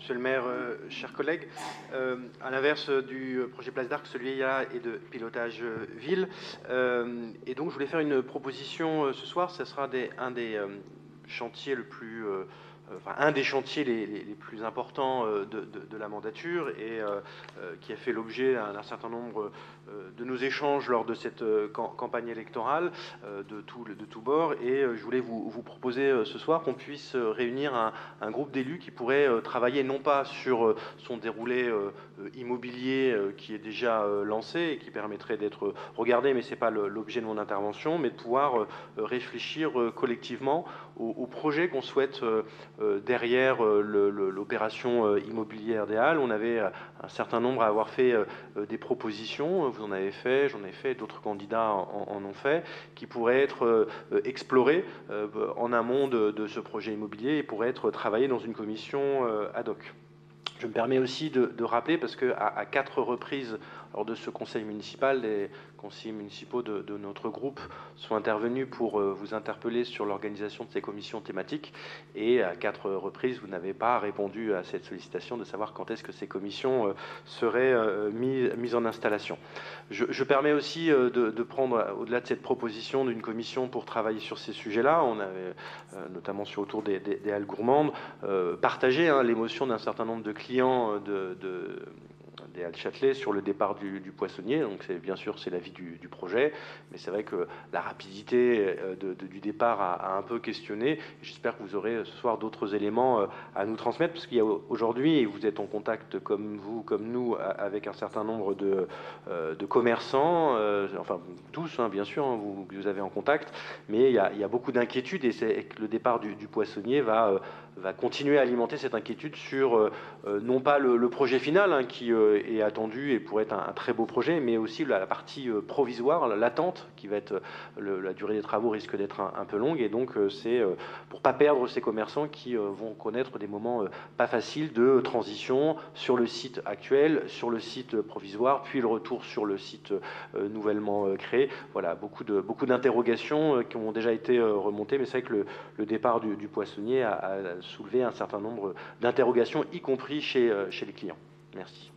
Monsieur le maire, chers collègues, à l'inverse du projet Place d'Arc, celui-là est de pilotage ville. Et donc je voulais faire une proposition ce soir. Ce sera un des chantiers un des chantiers les plus importants de la mandature et qui a fait l'objet d'un certain nombre de nos échanges lors de cette campagne électorale de tous bords. Et je voulais vous proposer ce soir qu'on puisse réunir un groupe d'élus qui pourrait travailler non pas sur son déroulé immobilier qui est déjà lancé et qui permettrait d'être regardé, mais ce n'est pas l'objet de mon intervention, mais de pouvoir réfléchir collectivement au projet qu'on souhaite derrière l'opération immobilière des Halles. On avait un certain nombre à avoir fait des propositions, vous en avez fait, j'en ai fait, d'autres candidats en ont fait, qui pourraient être explorées en amont de ce projet immobilier et pourraient être travaillées dans une commission ad hoc. Je me permets aussi de rappeler, parce qu'à 4 reprises lors de ce conseil municipal, les conseillers municipaux de notre groupe sont intervenus pour vous interpeller sur l'organisation de ces commissions thématiques. Et à 4 reprises, vous n'avez pas répondu à cette sollicitation de savoir quand est-ce que ces commissions seraient mises en installation. Je permets aussi de prendre, au-delà de cette proposition d'une commission pour travailler sur ces sujets-là, on avait notamment autour des Halles gourmandes, partagé l'émotion d'un certain nombre de clients des Halles Châtelet sur le départ du poissonnier. Donc bien sûr c'est l'avis du projet, mais c'est vrai que la rapidité du départ a un peu questionné. J'espère que vous aurez ce soir d'autres éléments à nous transmettre, parce qu'il y a aujourd'hui, et vous êtes en contact comme vous, comme nous, avec un certain nombre de commerçants, enfin tous bien sûr, vous avez en contact, mais il y a beaucoup d'inquiétudes, et c'est que le départ du poissonnier va continuer à alimenter cette inquiétude sur non pas le projet final qui est attendu et pourrait être un très beau projet, mais aussi la partie provisoire, l'attente, qui va être la durée des travaux risque d'être un peu longue. Et donc c'est pour pas perdre ces commerçants qui vont connaître des moments pas faciles de transition sur le site actuel, sur le site provisoire, puis le retour sur le site nouvellement créé. Voilà, beaucoup d'interrogations qui ont déjà été remontées, mais c'est vrai que le départ du poissonnier a soulevé un certain nombre d'interrogations, y compris chez les clients. Merci.